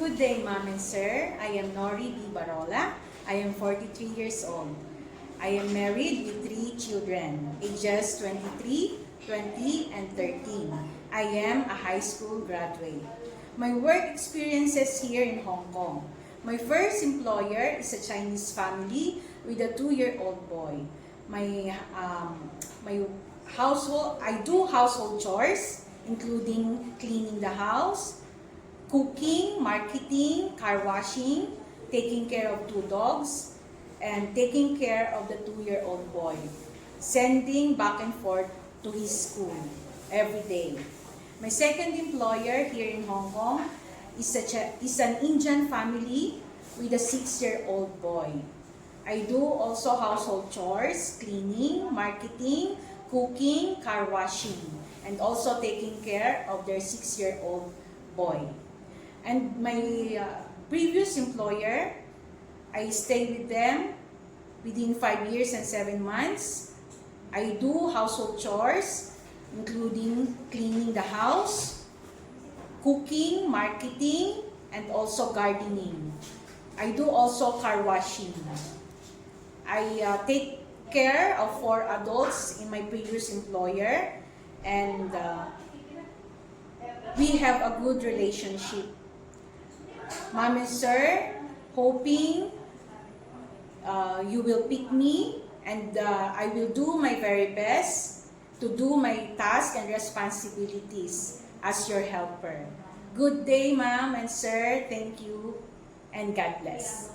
Good day, Ma'am and Sir. I am Nori B. Barola. I am 43 years old. I am married with 3 children, ages 23, 20, and 13. I am a high school graduate. My work experiences here in Hong Kong. My first employer is a Chinese family with a 2-year-old boy. My household, I do household chores, including cleaning the house, cooking, marketing, car washing, taking care of 2 dogs, and taking care of the 2-year-old boy, sending back and forth to his school every day. My second employer here in Hong Kong is an Indian family with a 6-year-old boy. I do also household chores, cleaning, marketing, cooking, car washing, and also taking care of their 6-year-old boy. And my previous employer, I stayed with them within 5 years and 7 months. I do household chores, including cleaning the house, cooking, marketing, and also gardening. I do also car washing. I take care of 4 adults in my previous employer, and we have a good relationship. Ma'am and Sir, hoping you will pick me, and I will do my very best to do my tasks and responsibilities as your helper. Good day, Ma'am and Sir. Thank you, and God bless.